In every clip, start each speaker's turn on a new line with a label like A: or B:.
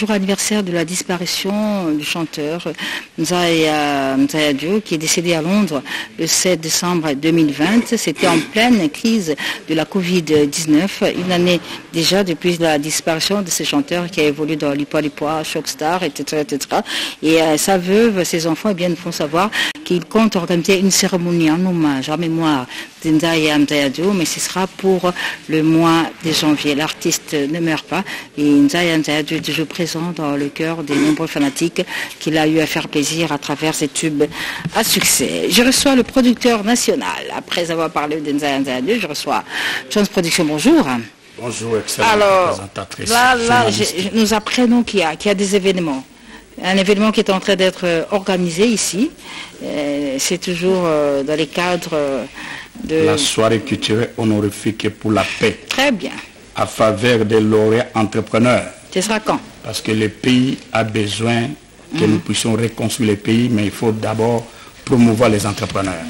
A: jour anniversaire de la disparition du chanteur Nzaya Diop, qui est décédé à Londres le 7 décembre 2020. C'était en pleine crise de la Covid-19, une année déjà depuis la disparition de ce chanteur qui a évolué dans Lipoa, Shockstar, etc., etc. Et sa veuve, ses enfants, eh bien, nous font savoir qu'il compte organiser une cérémonie en hommage, en mémoire d'Nzaya Diop, mais ce sera pour le mois de janvier. L'artiste ne meurt pas et Nzaya Diop est toujours présent dans le cœur des nombreux fanatiques qu'il a eu à faire plaisir à travers ses tubes à succès. Je reçois le producteur national. Après avoir parlé d'Nzaya Diop, je reçois Chance Production. Bonjour.
B: Bonjour, excellente présentatrice.
A: Là, nous apprenons qu'il y a des événements. Un événement qui est en train d'être organisé ici. C'est toujours dans les cadres de...
B: La soirée culturelle honorifique pour la paix.
A: Très bien.
B: À faveur des lauréats entrepreneurs.
A: Ce sera quand?
B: Parce que le pays a besoin que nous puissions reconstruire le pays, mais il faut d'abord promouvoir les entrepreneurs.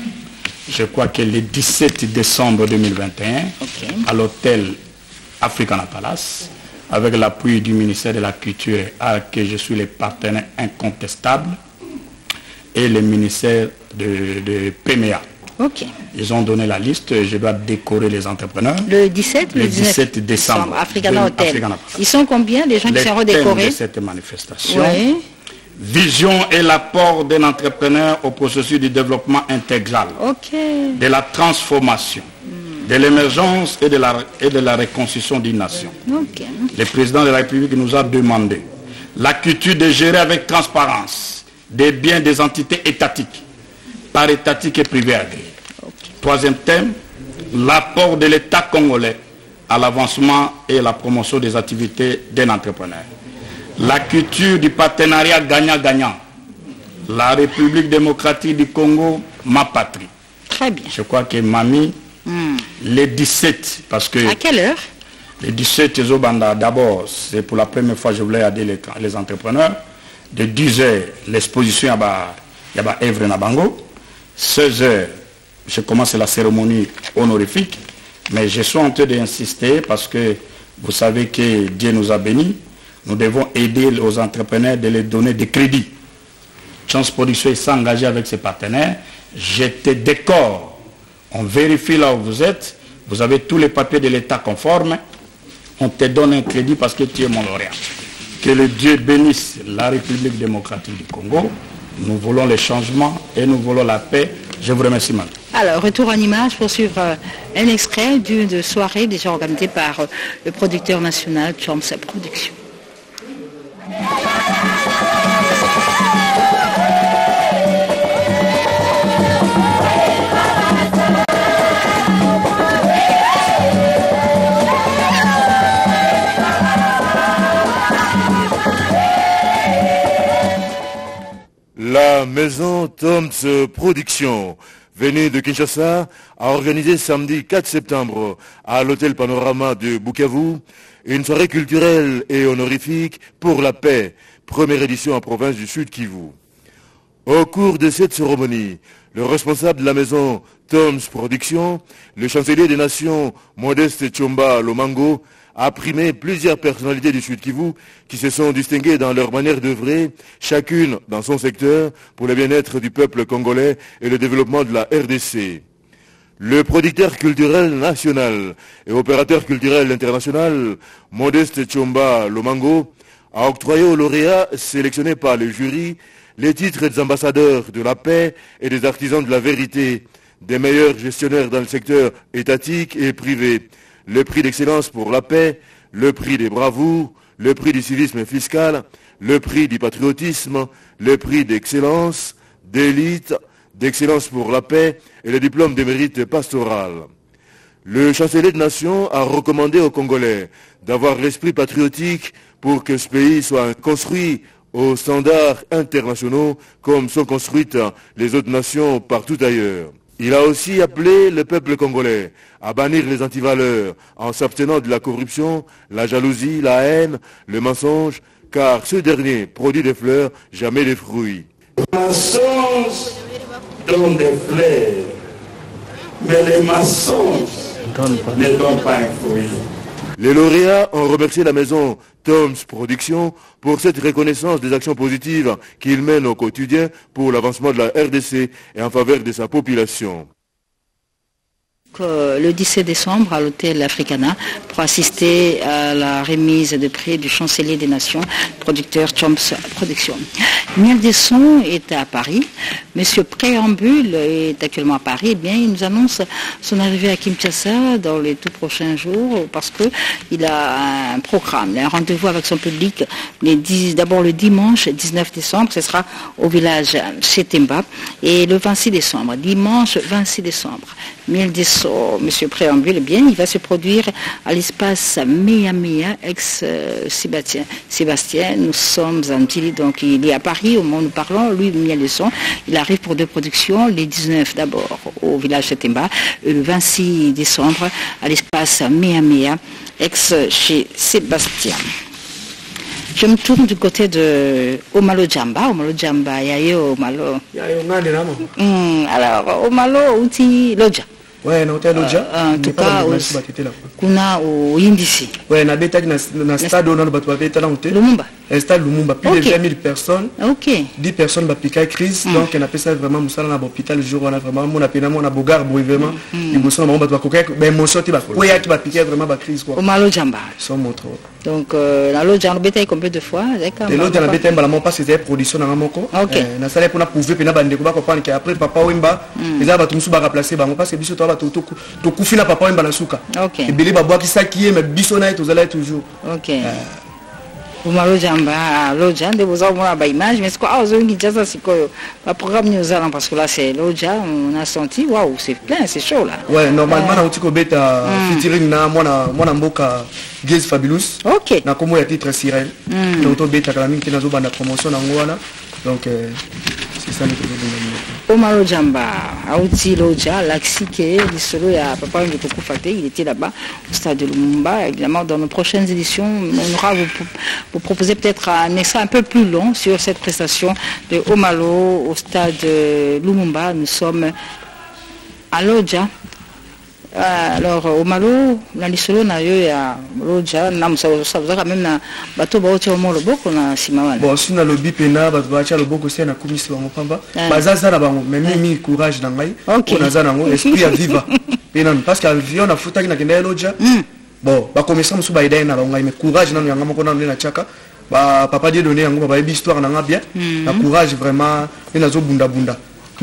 B: Je crois que le 17 décembre 2021, à l'hôtel Africana Palace, avec l'appui du ministère de la Culture à que je suis le partenaire incontestable, et le ministère de PMEA. Ils ont donné la liste, je dois décorer les entrepreneurs.
A: Le 17
B: Le 17 décembre.
A: Africana Hotel. Ils sont combien les gens qui seront décorés?
B: De cette manifestation. Vision et l'apport d'un entrepreneur au processus de développement intégral. De la transformation. De l'émergence et de la reconstruction d'une nation. Le président de la République nous a demandé la culture de gérer avec transparence des biens des entités étatiques, parétatiques et privées agréées. Troisième thème, l'apport de l'État congolais à l'avancement et à la promotion des activités d'un entrepreneur. La culture du partenariat gagnant-gagnant. La République démocratique du Congo, ma patrie.
A: Très bien.
B: Je crois que Mamie, les 17, parce que...
A: À quelle heure?
B: Les 17 Zobanda, d'abord, c'est pour la première fois que je voulais aider les entrepreneurs. De 10h, l'exposition à Evre Nabango. 16h, je commence la cérémonie honorifique. Mais je suis en train d'insister parce que vous savez que Dieu nous a bénis. Nous devons aider aux entrepreneurs de les donner des crédits. Chance Production s'est engagé avec ses partenaires. Je te décore. On vérifie là où vous êtes. Vous avez tous les papiers de l'État conformes. On te donne un crédit parce que tu es mon lauréat. Que le Dieu bénisse la République démocratique du Congo. Nous voulons les changements et nous voulons la paix. Je vous remercie, madame.
A: Alors, retour en image pour suivre un extrait d'une soirée déjà organisée par le producteur national Chance Production.
C: La maison Toms Production, venue de Kinshasa, a organisé samedi 4 septembre à l'hôtel Panorama de Bukavu une soirée culturelle et honorifique pour la paix, première édition en province du Sud Kivu. Au cours de cette cérémonie, le responsable de la maison Toms Production, le chancelier des Nations Modeste Tshomba Lomango, a primé plusieurs personnalités du Sud Kivu qui se sont distinguées dans leur manière d'œuvrer, chacune dans son secteur, pour le bien-être du peuple congolais et le développement de la RDC. Le producteur culturel national et opérateur culturel international, Modeste Tshomba Lomango, a octroyé aux lauréats sélectionnés par le jury les titres des ambassadeurs de la paix et des artisans de la vérité, des meilleurs gestionnaires dans le secteur étatique et privé, le prix d'excellence pour la paix, le prix des bravoures, le prix du civisme fiscal, le prix du patriotisme, le prix d'excellence, d'élite, d'excellence pour la paix et le diplôme de mérite pastoral. Le chancelier de nation a recommandé aux Congolais d'avoir l'esprit patriotique pour que ce pays soit construit aux standards internationaux comme sont construites les autres nations partout ailleurs. Il a aussi appelé le peuple congolais à bannir les antivaleurs en s'abstenant de la corruption, la jalousie, la haine, le mensonge, car ce dernier produit des fleurs, jamais des fruits.
D: Les mensonges donnent des fleurs, mais les mensonges ne donnent pas un fruit.
C: Les lauréats ont remercié la maison Tom's Productions pour cette reconnaissance des actions positives qu'il mène au quotidien pour l'avancement de la RDC et en faveur de sa population.
A: Le 17 décembre à l'hôtel Africana pour assister à la remise de prix du chancelier des nations, producteur Tom's Productions. Miel des Sons est à Paris. Monsieur Préambule est actuellement à Paris. Eh bien, il nous annonce son arrivée à Kinshasa dans les tout prochains jours parce qu'il a un programme, un rendez-vous avec son public. D'abord le dimanche 19 décembre, ce sera au village Chetemba. Et le 26 décembre, dimanche 26 décembre, Miel des Sons, Monsieur Préambule, eh bien, il va se produire à l'espace Mea ex-Sébastien. Nous sommes en Chili, donc il est à Paris au moment où nous parlons. Lui, Miel des Sons, il arrive pour 2 productions, les 19 d'abord au village de Temba, et le 26 décembre à l'espace Mea ex chez Sébastien. Je me tourne du côté de Omalo Jamba. Omalo Jamba, Yayo Omalo. Alors, Omalo, Uti Loja.
E: Ouais, na hotel Loja.
A: En tout cas, kuna au Indisi.
E: Ouais, na beta na stade on a le bateau beta na hotel.
A: Lumumba.
E: Stade Lumumba, plus de 20 000 personnes.
A: OK.
E: 10 personnes ba piquer crise, donc on appelle ça vraiment musala na hôpital le jour on a vraiment mon appel mon abogar vraiment. Ils bossent na bateau coquet, ben mon sorti ba. Ouais, qui ba piquer vraiment ba crise quoi.
A: Omalo Jamba.
E: Son montre.
A: Donc la Loja on beta combien de fois?
E: Et l'autre na beta mbala mon pas c'était production na moko. Na sala pour na prouver pe na bande ko ba comprendre que après papa Wemba, les ba tout ba remplacer ba on passe biso to ba to kufina papa Wemba na suka.
A: OK.
E: Et belé ba bois qui ça qui est mais biso na to zala toujours.
A: OK. Omalo Jamba, Loja, de vous avoir une image, mais c'est quoi? Ah, vous avez c'est quoi? Le programme nous allons parce que là c'est Loja, on a senti, waouh, c'est plein, c'est chaud là.
E: Ouais, normalement na utiko beta featuring na mwana mboka Gaze Fabulous.
A: OK.
E: Na komo ya titre Sirène. Donc to beta kala mingi na zo banda promotion na ngwana. Donc c'est ça le truc.
A: Omalo Jamba, Aouti Loja, Laxike, Lissolo, il y a Papa Ngekokufate, il était là-bas au stade de Lumumba. Évidemment, dans nos prochaines éditions, on aura vous proposer peut-être un extrait un peu plus long sur cette prestation de Omalo au stade de Lumumba. Nous sommes à Loja. Alors Omalo na lisolo na yo ya Loja na musaza quand même na bato ba otia mo loboko na simawana.
E: Bon si na lobi pena bato ba tia loboko c'est na komisi bango pamba bazaza na bango mais mi courage na ngai on aza nango esprit à vivre pena parce que avion na futa na kenda Loja bon ba commerçant musu ba idée na bango mais courage na nyanga moko na na chaka ba papa Dieu donner yango ba histoire na nga bien na courage vraiment na zo bunda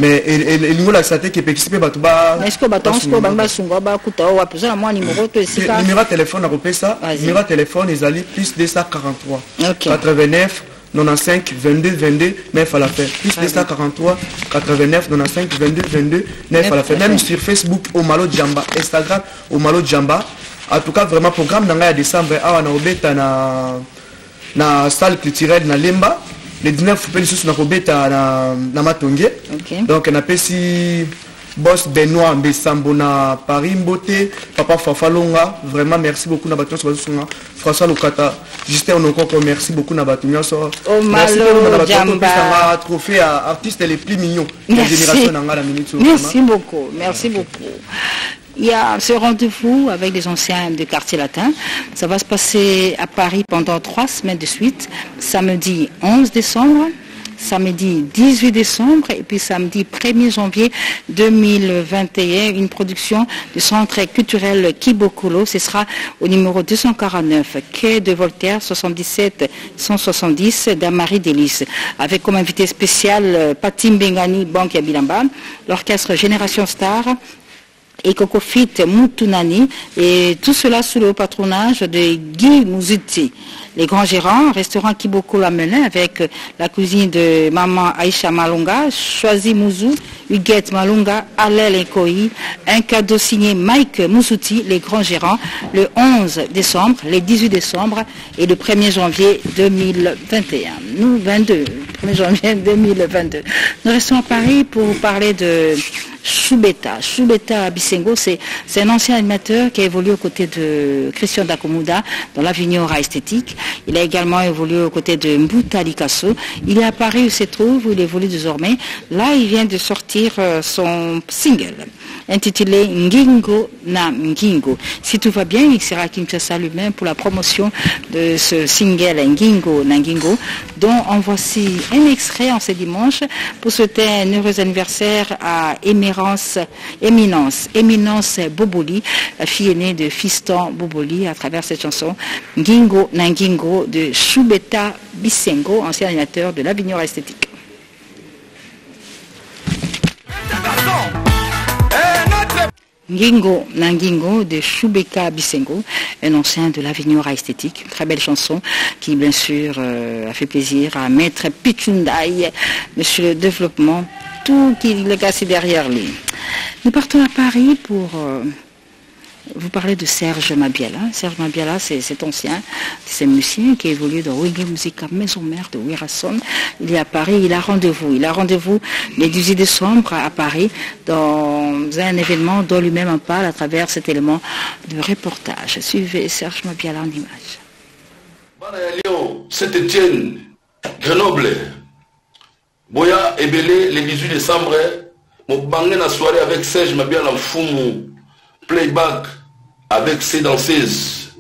E: mais il la santé qui peut participer ba tuba
A: est-ce que batonsko banga sunga ba kuta wa pesa moi numéro to esika
E: numéro téléphone na kopesa numéro téléphone ezali plus 243 89 95 22 22 9 à la fin plus 243 89 95 22 22 9 à la fin même sur Facebook Omalo Jamba, Instagram Omalo Jamba. En tout cas vraiment programme dans le décembre na obeta na salle culturelle na Lemba. Le 19 février na kobeta na Matonge. Donc on appelle si boss Benoît Mbesambo na Paris Mbote, papa Fafalonga, vraiment merci beaucoup na bato songa. François Lokata, Justin Onokoko, merci beaucoup na bato nyonso. Merci beaucoup na bato trophée à artiste les plus mignons de la génération na la minute.
A: Merci beaucoup. Merci beaucoup. Il y a ce rendez-vous avec les anciens de quartier latin. Ça va se passer à Paris pendant 3 semaines de suite. Samedi 11 décembre, samedi 18 décembre et puis samedi 1er janvier 2021. Une production du centre culturel Kibokolo. Ce sera au numéro 249, quai de Voltaire, 77 170 d'Amari Délice. Avec comme invité spécial Patim Bengani, Banque à Bilamba, l'orchestre Génération Star, et Kokofit Moutounani, et tout cela sous le patronage de Guy Mouziti. Les grands gérants, restaurant Kiboko Lamelin avec la cuisine de maman Aïcha Malonga, Choisi Mouzou, Huguette Malonga, Alel Ekoi, un cadeau signé Mike Mousouti, les grands gérants, le 11 décembre, le 18 décembre et le 1er janvier 2021. Nous, 1er janvier 2022. Nous restons à Paris pour vous parler de Choubeta Bisengo, c'est un ancien animateur qui a évolué aux côtés de Christian Dakomuda dans l'avenir esthétique. Il a également évolué aux côtés de Mbuta Likasso. Il est à Paris où il se trouve, où il évolue désormais. Là, il vient de sortir son single. intitulé Ngingo na Ngingo. Si tout va bien, il sera à Kinshasa lui-même pour la promotion de ce single Ngingo na Ngingo, dont en voici un extrait en ce dimanche pour souhaiter un heureux anniversaire à Éminence Boboli, la fille aînée de Fiston Boboli, à travers cette chanson Ngingo na Ngingo de Choubeka Bisengo, ancien animateur de l'Avignon Esthétique. Ngingo na Ngingo de Choubeka Bisengo, un ancien de l'Avignon Esthétique. Très belle chanson qui, bien sûr, a fait plaisir à Maître Pichundaï, Monsieur le Développement, tout qui le casse derrière lui. Nous partons à Paris pour vous parler de Serge Mabiala. Serge Mabiala, c'est cet ancien, c'est un musicien qui évolue dans Wenge Musica Maison Mère de Wirason. Il est à Paris, il a rendez-vous le 18 décembre à Paris dans un événement dont lui-même en parle à travers cet élément de reportage. Suivez Serge Mabiala en image.
F: Lyon, Saint-Étienne, Grenoble, Boya et Belé, le 18 décembre, mon bangé la soirée avec Serge Mabiala en Foumou, playback avec ses danseuses.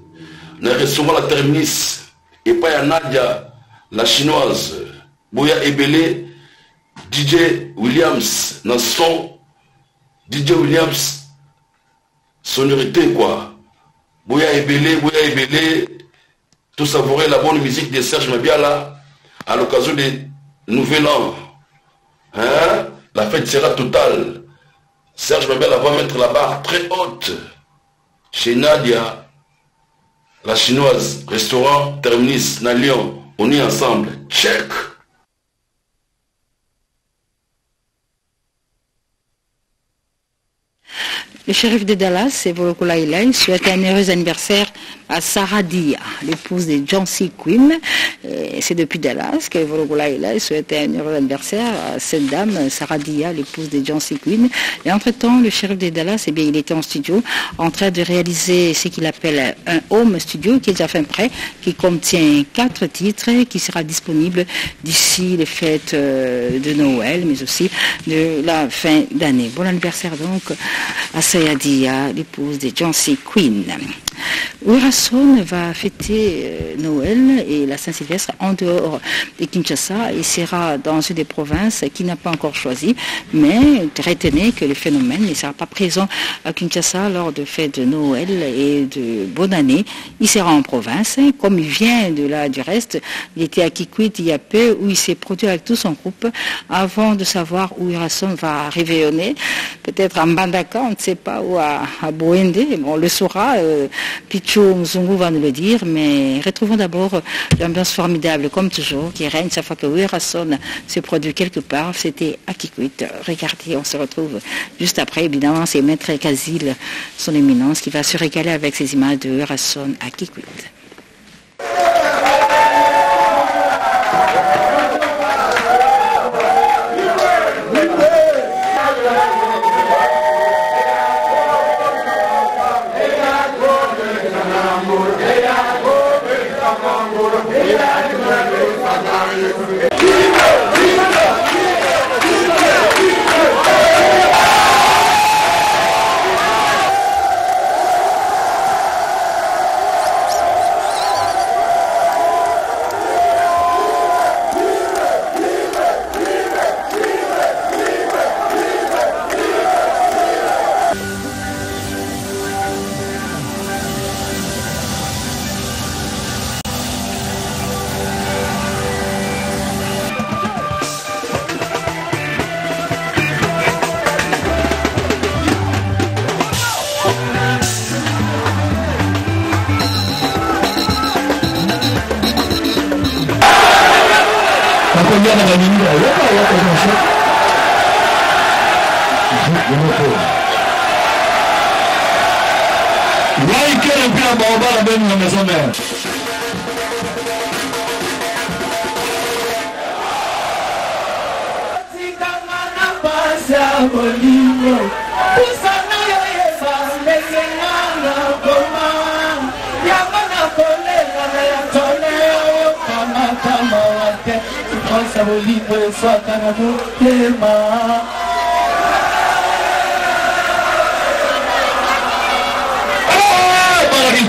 F: Nous recevons la terminus et pas à Nadia, la chinoise, Boya Ebele, DJ Williams, dans son DJ Williams, sonorité quoi. Boya Ebele, tout savourer la bonne musique de Serge Mabiala à l'occasion des Nouvel An. Hein? La fête sera totale. Serge Mabiala va mettre la barre très haute chez Nadia, la chinoise, restaurant Terminus, na Lyon. On est ensemble. Check.
A: Le shérif de Dallas, Evoloko Laila, souhaite un heureux anniversaire à Sarah Dia, l'épouse de John C. Quinn. C'est depuis Dallas que Evoloko Laila souhaite un heureux anniversaire à cette dame, Sarah Dia, l'épouse de John C. Quinn. Et entre-temps, le shérif de Dallas, il était en studio, en train de réaliser ce qu'il appelle un home studio, qui est déjà fin prêt, qui contient 4 titres, qui sera disponible d'ici les fêtes de Noël, mais aussi de la fin d'année. Bon anniversaire donc à Sarah Dia, l'épouse de John C. Quinn. Wirason va fêter Noël et la Saint-Sylvestre en dehors de Kinshasa. Il sera dans une des provinces qui n'a pas encore choisi, mais retenez que le phénomène ne sera pas présent à Kinshasa lors de fêtes de Noël et de bonne année. Il sera en province, comme il vient de là du reste. Il était à Kikwit il y a peu, où il s'est produit avec tout son groupe avant de savoir où Wirason va réveillonner. Peut-être à Mbandaka, on ne sait pas, ou à Boende. Bon, on le saura. Pichou Mzungu va nous le dire, mais retrouvons d'abord l'ambiance formidable, comme toujours, qui règne chaque fois que Wirason se produit quelque part. C'était à Kikwit. Regardez, on se retrouve juste après. Évidemment, c'est Maître Kazil, son éminence, qui va se régaler avec ces images de Wirason à Kikwit.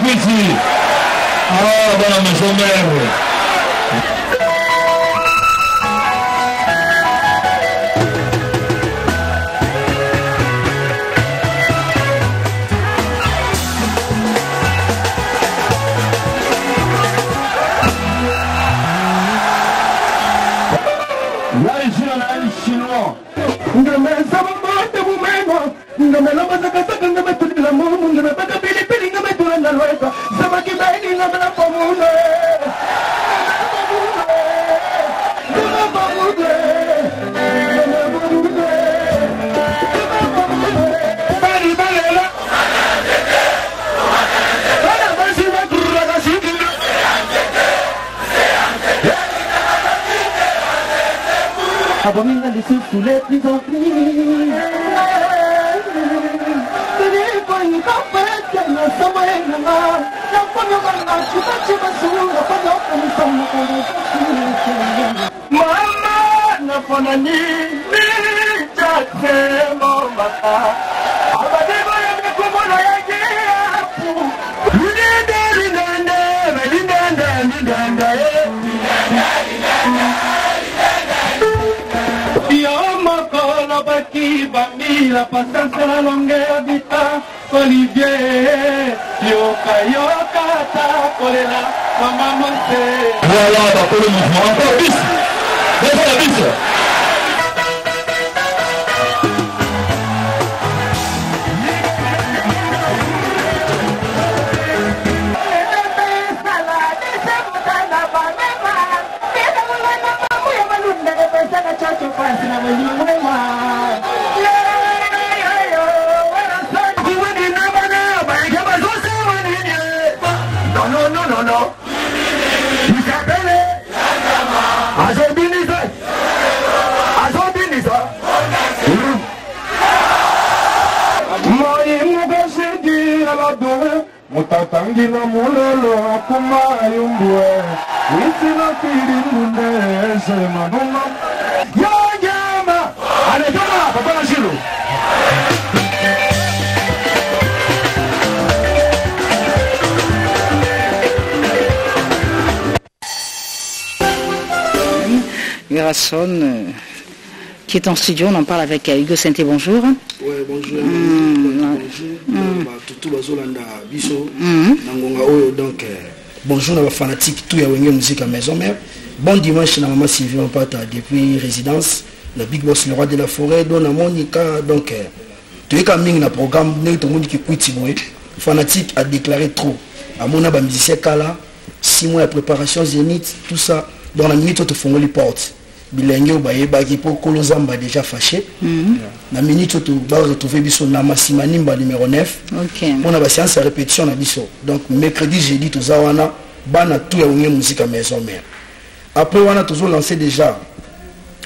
G: ici. Ah, dans la maison mère.
H: Abomina de souffler plus en plus. Mama na fonani ni chate momaka abadego ya kumono yake la passanza la longa vita Olivier Yoka Yoka ta kolela Mama Monte.
G: Voilà, bah, pour le mouvement, encore bis. Défends la bis.
H: No. Mutatangi na mulelo akuma yumbwe Witsina kiri munde sema numa Yo jama Anetoma papa na shilo
A: Garasson qui est en studio, on en parle avec Hugo Sainté, bonjour.
I: Oui, bonjour. Tout bazolanda biso nangonga oyo donc bonjour na fanatique tout ya wenge musique à maison mère. Bon dimanche na maman Sylvie Mpata depuis résidence le Big Boss le roi de la forêt don na Monica donc tu es comme na programme ne tout monde qui quitté boy fanatique a déclaré trop à mon ba musicien kala 6 mois de préparation zénith tout ça dans la minute tu fongoli porte bilenge bayeba ki po kolozamba déjà fâché na minute tu ba retrouver biso na Massimanimba numéro 9
A: OK
I: on a ba séance à répétition na biso donc mercredi jeudi to zawana bana tout ya wenge musique à maison mère après on a toujours lancé déjà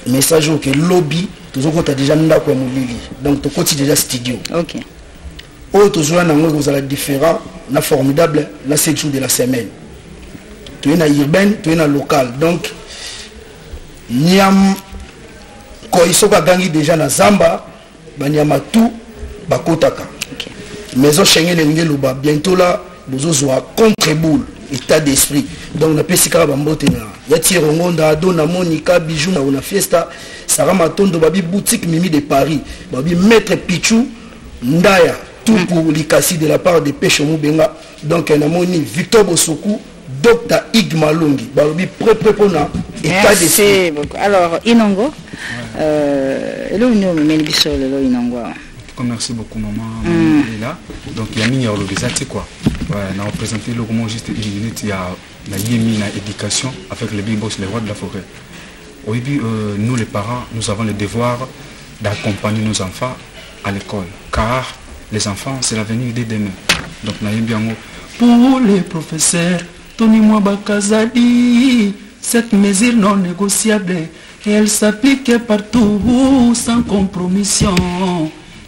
I: message que lobby toujours quand déjà ndako ya molili donc to koti déjà studio
A: OK
I: o toujours na ngo vous allez différent na formidable la 7 jours de la semaine tu es na urbaine tu es na local donc Niam Koisoka gangi déjà na Zamba, Banyama tout Bakotaka. Maison Schengen et Luba, bientôt là, vous avez contre-boule, état d'esprit. Donc, on a Pessika Bambotena, Yati Rongonda, Dona Monica, Bijou, on a Fiesta, Sarah Matondo, Babi Boutique Mimi de Paris, Babi Maître Pichou, Ndaya, tout pour l'Ikasi de la part de Pécho Moubenga. Donc, on a Moni Victor Bosoku. Dr. Igmalungi, Barobi prépona état d'esprit.
A: Beaucoup. Alors, Inongo,
J: merci beaucoup, maman. Elle est là. Donc, il y a mis l'organisation, quoi. On a représenté le roman juste une minute. Il y a la Yémina éducation avec le Big Boss, les rois de la forêt. Au début, nous, les parents, nous avons le devoir d'accompagner nos enfants à l'école. Car les enfants, c'est l'avenir de demain. Donc, pour les professeurs, Tony Mwabakazadi, cette mesure non négociable, elle s'applique partout sans compromission.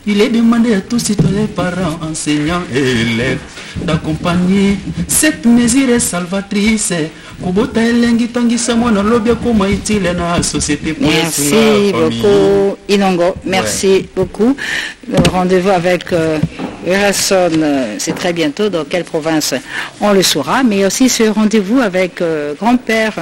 J: Il est demandé à tous citoyens, parents, enseignants et élèves d'accompagner cette mesure est salvatrice.
A: Merci beaucoup, Inongo. Merci beaucoup. Rendez-vous avec c'est très bientôt. Dans quelle province, on le saura. Mais aussi ce rendez-vous avec grand-père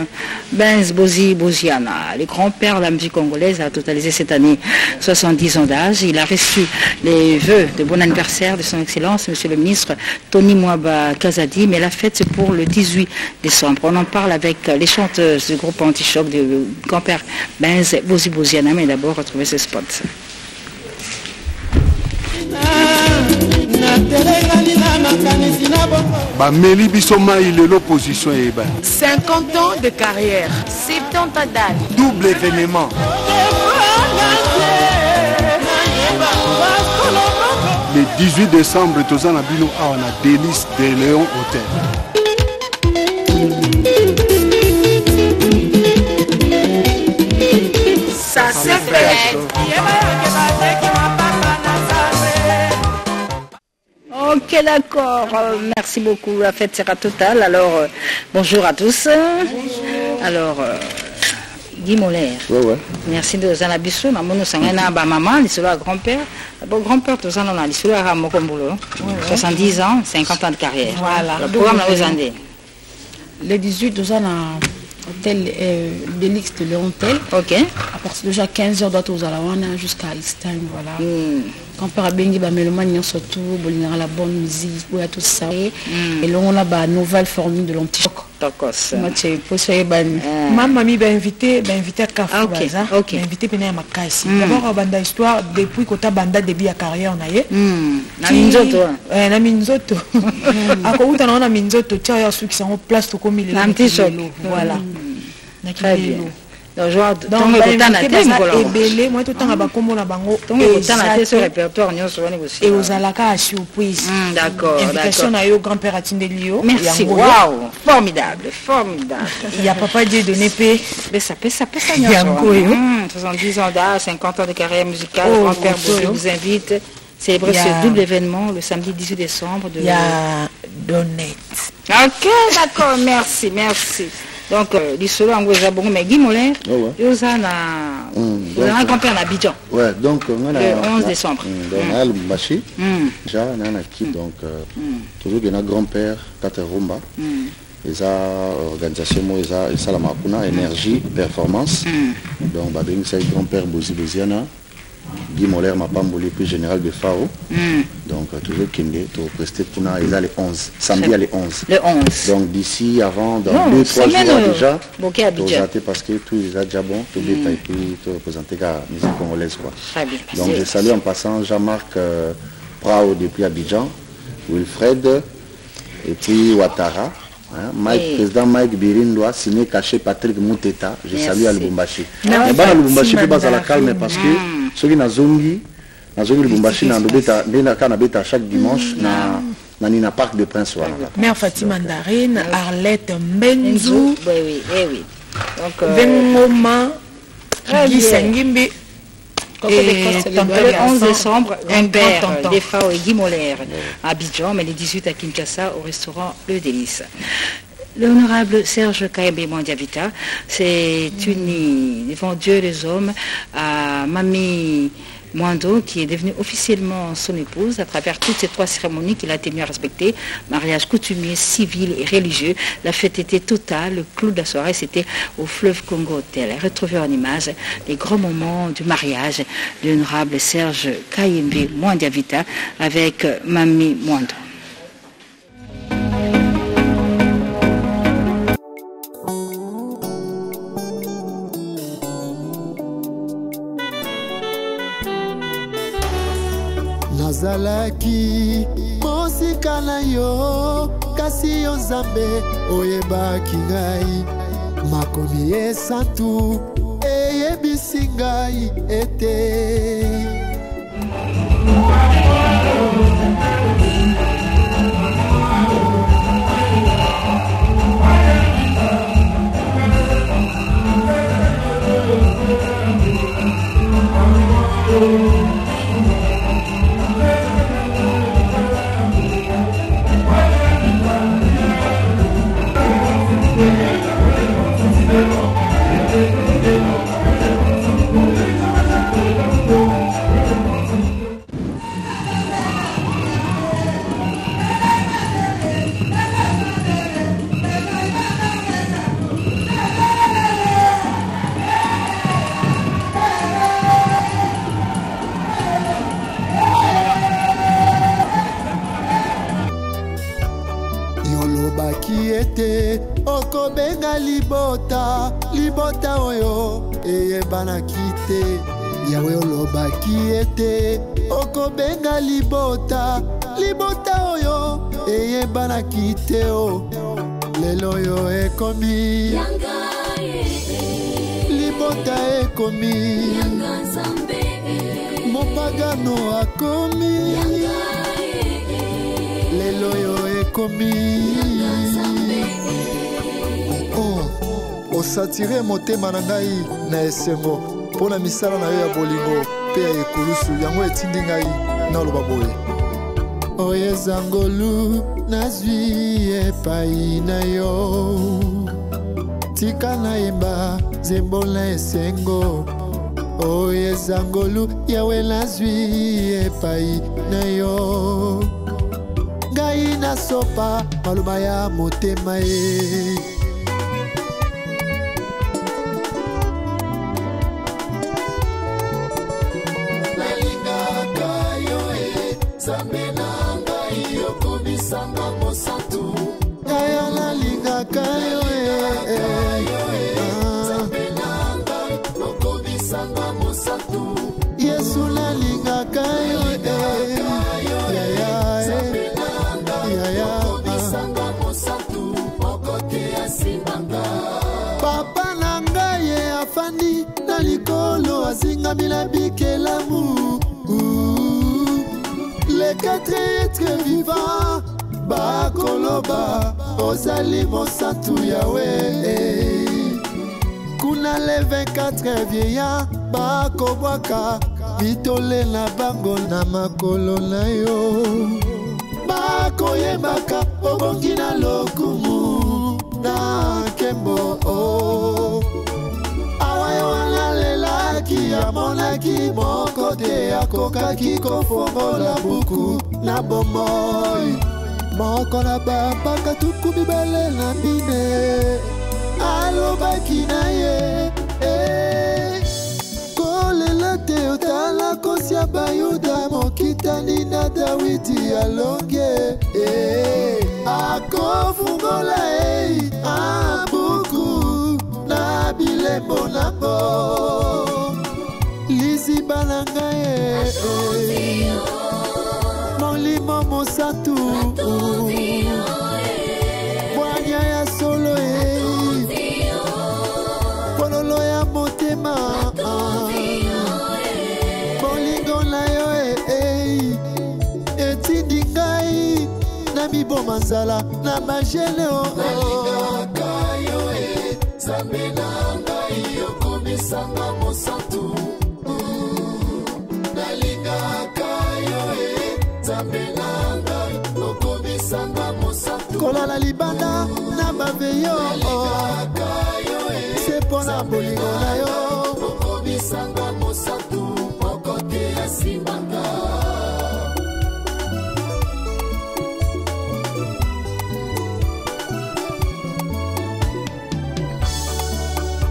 A: Benz Bozi Boziana. Le grand-père de la musique congolaise a totalisé cette année 70 ans d'âge. Il a reçu les vœux de bon anniversaire de son Excellence, Monsieur le ministre Tony Mwaba Kazadi. Mais la fête, c'est pour le 18 décembre. On en parle avec les chanteuses du groupe Anti-Choc du grand-père Benz Bozi Boziana. Mais d'abord, retrouvez ce spot.
K: Meli Bissoma, il est l'opposition.
L: 50 ans de carrière, 70 d'âge.
K: Double événement. Le 18 décembre, tous en Abilo, on a Délice de Léon Hôtel.
L: Ça se fait.
A: Ok, d'accord. Merci beaucoup. La fête sera totale. Alors, bonjour à tous. Bonjour. Alors, Guy Moller.
M: Ouais.
A: Merci de vous abisso. Nous sommes maman, les grand-père. Bon, grand-père, tous en a, les 70 ans, 50 ans de carrière.
L: Voilà.
A: Le programme aux Andés.
L: Le 18, tous en a hôtel Délix de Léontel.
A: Ok.
L: À partir de déjà 15h, jusqu'à X-Time. Voilà. Grand-père a bien dit, Mélomane, surtout, la bonne musique, tout ça. Et là, on a la nouvelle formule de l'anti-choc.
N: Maman m'a invité à Café Baza. Invité à Makassi. D'abord, banda histoire depuis que tu as banda début à carrière, on a eu.
A: Na Minzoto.
N: Na Minzoto. À quoi tu as Minzoto, tu as ceux qui sont en place au comité. Voilà.
A: Très bien. Donc,
N: moi tout le temps à Bakomo la bango
A: ce répertoire
N: et aux alaka à surprise.
A: D'accord.
N: Invitation à au grand-père Atinde Lio.
A: Merci. Waouh, formidable.
N: Il y a papa Dieu de Népé.
A: Mais ça peut 70 ans d'âge, 50 ans de carrière musicale. Grand-père vous invite. Célébrer ce double événement le samedi 18 décembre.
N: Il y a Donette.
A: Ok, d'accord, merci. Donc, l'histoire en Gouazabon, mais Guy Moller, vous avez un grand-père à Abidjan.
M: Ouais, donc
A: le 11 décembre.
M: On a le Mbachi, déjà, on a qui, donc, toujours il y a un grand-père, Katerumba, ils ont organisation, ils ont la Makuna, énergie, performance. Donc, c'est le grand-père Bozi Boziana. Guy Moller m'a pas embolé plus général de FAO. Donc toujours Kinde, tout presté pour nous, il a les 11. Samedi à les 11.
A: Le 11.
M: Donc d'ici avant, dans 2-3 jours déjà, tout a parce que tout est déjà bon, tout est et puis tout représenté la musique congolaise quoi.
A: Très bien.
M: Donc je salue en passant Jean-Marc Prao depuis Abidjan, Wilfred et puis Ouattara. Président Mike Birin doit signer caché Patrick Mouteta. Je salue à Lubumbashi. Mais à Lubumbashi, je ne pas à la calme parce que ceux qui n'ont Lubumbashi, chaque dimanche, dans un parc de Prince.
N: Mère Fatima Ndarine, Arlette Mbenzou.
A: Oui. Donc,
N: Vengoma, Guy Sengimbe.
A: Le 11 décembre, Humbert, Defao et Guy Moller à Abidjan, mais les 18 à Kinshasa au restaurant Le Délice. L'honorable Serge Kaembe Mwandiavita s'est uni devant Dieu et les hommes à Mami Mwando, qui est devenue officiellement son épouse à travers toutes ces 3 cérémonies qu'il a tenu à respecter, mariage coutumier, civil et religieux. La fête était totale, le clou de la soirée c'était au Fleuve Congo Hotel. Retrouvez en image les grands moments du mariage de l'honorable Serge Kaembe Mwandiavita avec Mami Mwando.
O: Nazalaki mosika na yo kasi yo Nzambe oyebaki ngai makomi esantu eyebisi ngai ete olobaki ete okobenga libota libota oyo eyebanaki te yawe olobaki ete okobenga libota libota oyo eyebanaki te o lelo oyo ekomi libota ekomi mopagano akomi lelo oyo ekomi osatire motema na ngai na esengo mpo na misala na yo ya bolingo mpe ya ekulusu yango etindi ngai naloba boye oyo eza ngolu nazwi epai na yo tika nayemba zembo na esengo oyo eza ngolu yawe nazwi epai na yo ngai nasopa maloba ya motema ye kaya nalingaka yo yesu nalingaka yo papa na ngai ye afandi na likolo azingamila bikelamu les quatre êtres vivants bakoloba ozali mosantu yawe kuna le 24 vieillards bakobwaka bitole na bango na makolo na yo bakoyembaka obongi na lokumu na nkembo awa yo analelaki amonaki moko te akokaki kofongola buku na bomoi moko na bapaka tuku mibale na mine alobaki na ye kolela te otala kosia bayuda mokitani na dawidi alonge akofungola abuku na bilembo nango liziba na ngai molimo mosantu bwanya ya solo pololo ya motema bolingo na yo etindi ngai na miboma nzala na bajene nalingaka yo zambe na ngai yokomisanga mosantu nalingaka yo kolala libanda na baveyo se mpona bolingo na yo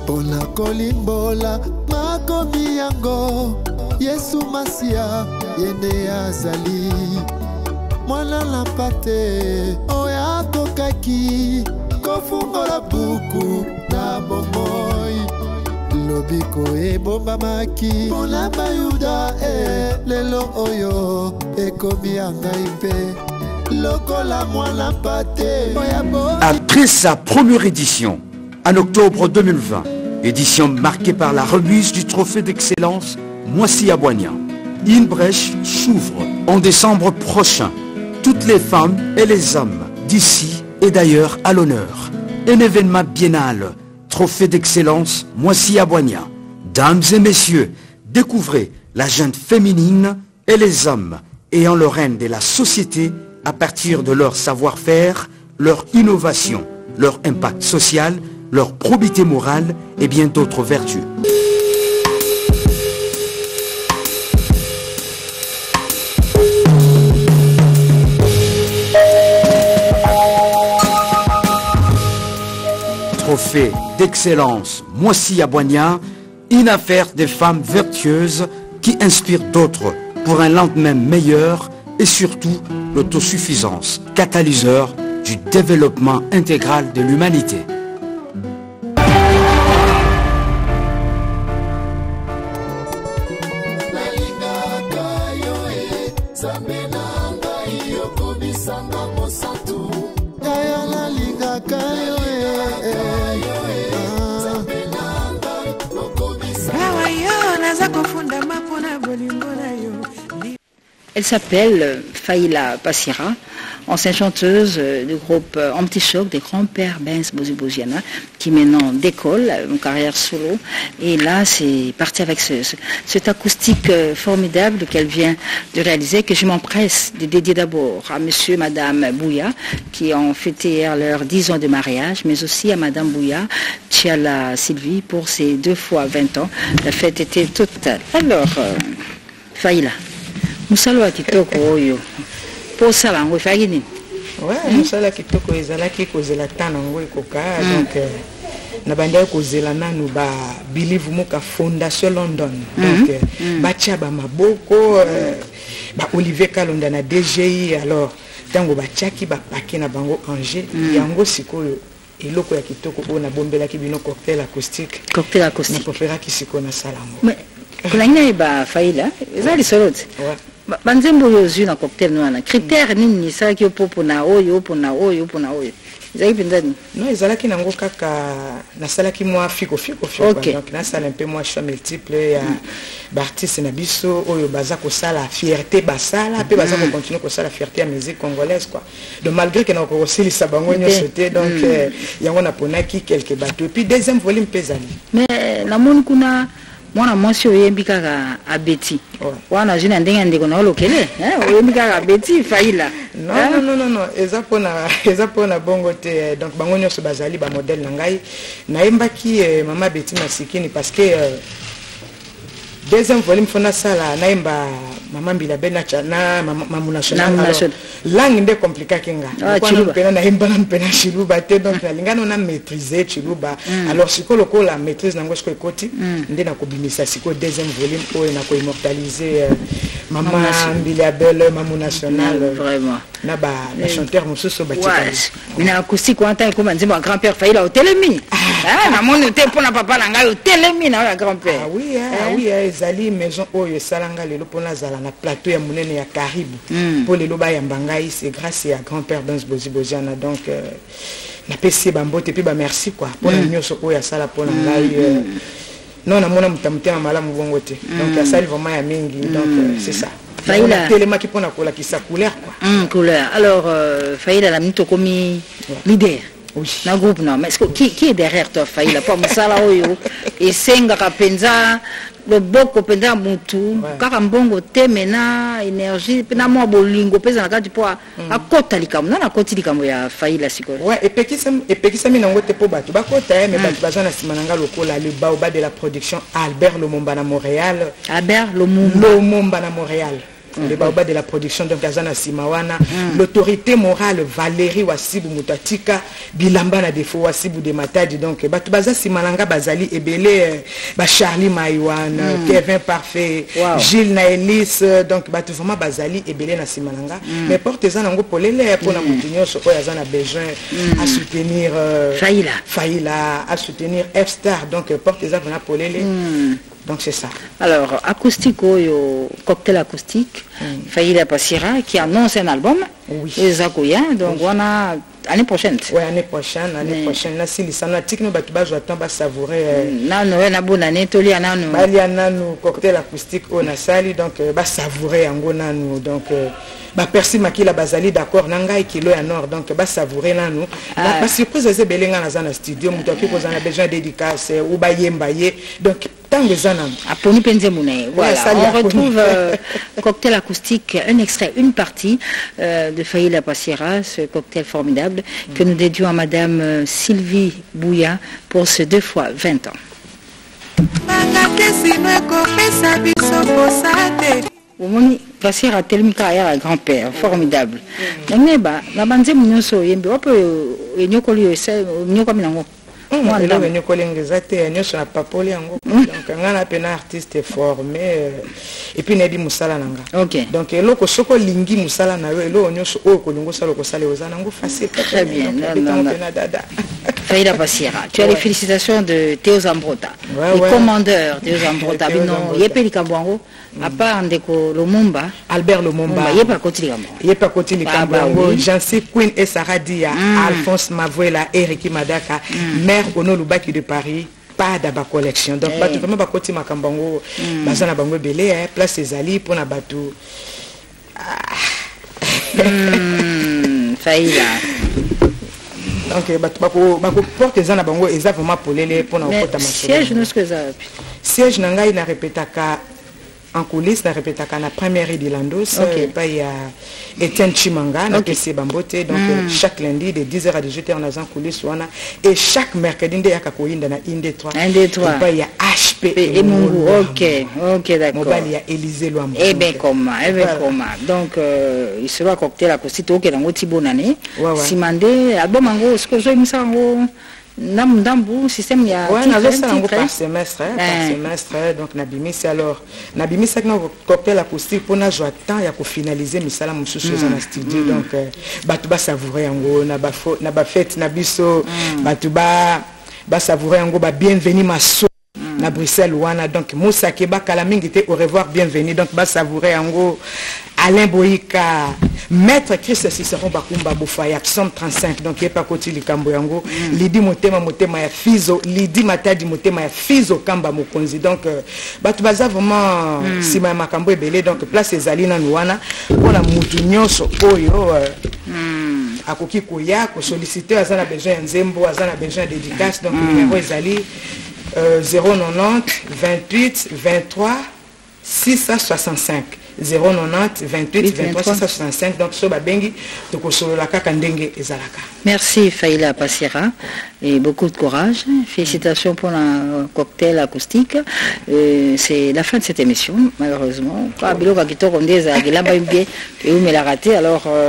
O: mpona kolimbola makomi yango yesu masiya yende azali mwana lampa te oyo akokaki kofungola buku na bomoi lobiko ebombamaki mpona bayuda lelo oyo ekomi ya ngai mpe lokola mwana lampa te
P: Après sa première édition, en octobre 2020, édition marquée par la remise du trophée d'excellence Moissy Abouania, une brèche s'ouvre en décembre prochain. Toutes les femmes et les hommes d'ici et d'ailleurs à l'honneur. Un événement biennal, trophée d'excellence Moissy Abouania. Dames et messieurs, découvrez la jeune féminine et les hommes ayant le règne de la société à partir de leur savoir-faire, leur innovation, leur impact social, leur probité morale et bien d'autres vertus. Trophée d'excellence Moissy Abouania, une affaire des femmes vertueuses qui inspirent d'autres pour un lendemain meilleur et surtout l'autosuffisance, catalyseur du développement intégral de l'humanité.
A: Elle s'appelle Faïla Passira, ancienne chanteuse du groupe Anti-Choc des grands-pères Benz Boziboziana, qui maintenant décolle une carrière solo. Et là, c'est parti avec cet acoustique formidable qu'elle vient de réaliser, que je m'empresse de dédier d'abord à monsieur et madame Bouya, qui ont fêté hier leurs 10 ans de mariage, mais aussi à madame Bouya, Tchiala Sylvie, pour ses 2 fois 20 ans. La fête était totale. Alors, Faïla. Musala kitoko oyo posala ngo faki nini
N: ouais musala kitoko ezalaki kozela tana ngo ekoka donc na banda kozela nanu ba believe muka fondation London donc bacha ba maboko ba Olivier Kalonda na DGI alors tango bachaki ba pake na bango Angers yango sikoyo eloko ya kitoko ona bombela ki bino cocktail acoustique na popera ki siko na salango
A: mais kulanya ba Faïla ezali solote banzembo yozu na cocktail no na critère nini saki opopo na oyo pona oyo ezali pendani
N: non ezalaki nango kaka nasalaki moi fiko
A: okay.
N: Donc nasala un peu moi choix multiple ya artiste na biso oyo baza ko sala fierté basala pe baza ko continuer ko sala fierté ya musique congolaise quoi donc malgré que na ko silisa bango nyonso te donc yango na ponaki quelques bateaux et puis deuxième volume pesali
A: mais la moni kuna mwana mwasi oyembi kaka abeti wana jina ndenge ndeko na olokele oyembi kaka abeti Faïla
N: non eza pona bongo te donc bango nyonso bazali ba modèle na ngai nayembaki mama Betty Masikini parce que deuxième volume fona sala naimba mama Mbila Benachana mamu national langue nde compliqué kinga kwa pena naimba na pena chiluba te donc nalingana na maîtriser chiluba alors sikolo ko la maîtrise nango siko ekoti nde na kobimisa siko deuxième volume o na ko immortaliser mama Mbila Belle mamu national
A: vraiment
N: na ba na chanteur mususu ba
A: tchika mina acoustique wanta ko manzima grand-père Faïla Otelemi na moni te pona papa na ngai Otelemi na grand-père
N: oui ezali maison oyo salanga lelo pona zala na plateau ya munene ya Karibu pour lelo ba yambangai c'est grâce à grand-père Benz Boziboziana donc na pesi bambote pe ba merci quoi pona nyoso oyo sala pona ngai non na mona mutamutema malamu bongo te donc ya sali vraiment ya mingi donc c'est ça Faïla tellement qui pona kola qui sa couleur quoi
A: couleur alors Faïla la minute komi leader
N: oui
A: na groupe non mais qui est derrière toi Faïla pour musala oyo et senga kapenza le boko penda mutu kaka mbongo te mena énergie pena mo bolingo pesa na kati po akota likambo na koti likambo ya Faïla siko
N: ouais et pekisa mi nango te po batu bakota mais batu bazana simananga lokola le baoba de la production Albert Lumumba na Montréal le baoba de la production donc Azana Simawana l'autorité morale Valérie Wasibu Mutatika bilamba na defo Wasibu de Matadi donc batu baza simalanga bazali ebele ba Charlie Maïwan Kevin Parfait Gilles Naelis donc batu vraiment bazali ebele na simalanga mais porte ezana ngo polele pour na mutunyo soko yazana besoin à soutenir Faïla à soutenir F-Star donc porte ezana na polele donc c'est ça.
A: Alors acoustique oyo cocktail acoustique Faïla Passira qui annonce un album les Zakoya donc on a année prochaine.
N: Année prochaine là si les fanatiques nous battu attend ba savourer
A: na bonne année toli ananu
N: bali ananu cocktail acoustique on a sali donc ba savourer yango nanu donc ba persi makila bazali d'accord nanga kilo ya nord donc ba savourer nanu ba surprise ze belenga na zana studio muto akiko zana besoin dédicace ou ba yembaye donc
A: voilà, on retrouve cocktail acoustique, un extrait, une partie de Faïla Passira, ce cocktail formidable que nous dédions à madame Sylvie Bouya pour ce 2 fois 20 ans. Passira a tellement carrière à grand-père, formidable.
N: Elo venyo kolengeza te nyosho na papoli yango. Donc ngana pena artiste formé et puis nedi musala nanga.
A: OK.
N: Donc elo ko soko lingi musala na elo nyosho o ko lingo sala ko sala ozana ngo facile.
A: Très bien. Faïla Bassira, tu as les félicitations de Théo Zambrota, le commandeur Théo Zambrota. Non, Yepeli Kambwango, à part Ndeko Lumumba,
N: Albert Lumumba,
A: Yepa Koti Kambwango.
N: Yepa Koti Kambwango, Jancy Queen et Sarah Dia, Alphonse Mavouela, Eriki Madaka, maire Ono Lubaki de Paris. Pas d'aba collection. Donc, tu vraiment pas Koti Makambwango, Bazana Bango Belé, place Ezali pour na bateau.
A: Faïla.
N: Donc, porte les ana bango eza vraiment polele pour na okota masolo.
A: Siège nous ce que ça.
N: Siège nanga ina répétaka en coulisses na répétaka na première de Landos pa ya Etienne Chimanga na PC Bambote donc chaque lundi de 10h à 18h on a en coulisses wana et chaque mercredi nde yaka koinda na inde 3 pa ya HP
A: et Mungu. OK d'accord.
N: Mobali ya Élysée Luambo.
A: Eh ben comment donc il sera cocktail à Costito que dans Tibonane Simandé album ngo ce que je me sens Namdambu système ya
N: par semestre donc nabimisi alors nabimisi na cocktail acoustique pour na joie temps ya ko finaliser misala mususu na studio donc batu ba savourer yango na ba fête na biso batu ba savourer yango ba bienvenue maso na Bruxelles wana donc Moussa Keba kala mingi te au revoir bienvenue donc ba savourer yango Alain Boyika Maître Christ Cicéron Bakumba Boufaya Psaume 35 donc yepa koti likambo yango Lidi motema ya Fizo Lidi matadi motema ya Fizo kamba mokonzi donc batu baza vraiment sima ya makambo ebele donc place ezali na wana pona mutu nyonso oyo akoki koya ko solliciter azana besoin nzembo azana besoin dédicace donc numéro ezali 090 28 23 665 090 28 23 665 donc so babengi tokosolola kaka ndenge ezalaka.
A: Merci Faïla Passira et beaucoup de courage. Félicitations pour un cocktail acoustique. C'est la fin de cette émission malheureusement. Alors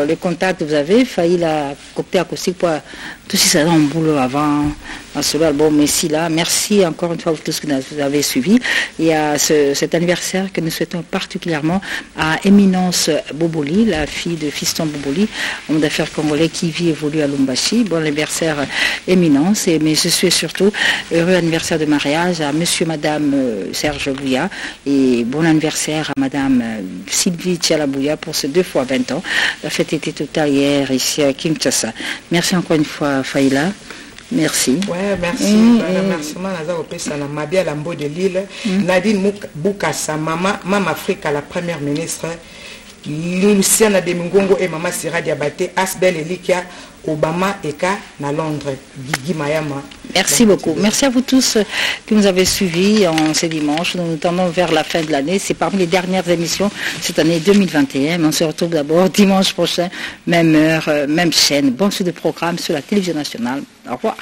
A: les contacts vous avez Faïla cocktail acoustique pour tout si ça dans le boulot avant à ce album Messi là. Merci encore une fois pour tout ce que vous avez suivi. Il y a cet anniversaire que nous souhaitons particulièrement à Éminence Boboli, la fille de Fiston Boboli, homme d'affaires congolais qui vit et évolue à Lumbashi. Bon anniversaire Éminence, mais je suis surtout heureux anniversaire de mariage à monsieur madame Serge Bouya et bon anniversaire à madame Sylvie Tchalabouya pour ces 2 fois 20 ans. La fête était totale hier ici à Kinshasa. Merci encore une fois Faïla. Merci.
N: Ouais, merci. Merci. Naza Opesana, Mabia Lambo de Lille, Nadine Boukassa, Maman Afrique, la première ministre, Luciana Demingongo et Maman Sira Diabaté, Asbel Elikia, Obama Eka, na Londres, Guigui Mayama.
A: Merci beaucoup. Merci à vous tous qui nous avez suivis en ce dimanche. Nous nous tendons vers la fin de l'année. C'est parmi les dernières émissions cette année 2021. Mais on se retrouve d'abord dimanche prochain, même heure, même chaîne. Bonne suite de programme sur la télévision nationale. Au revoir.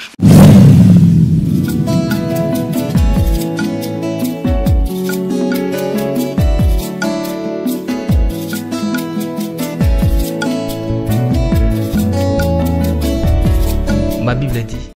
Q: Ma Bible dit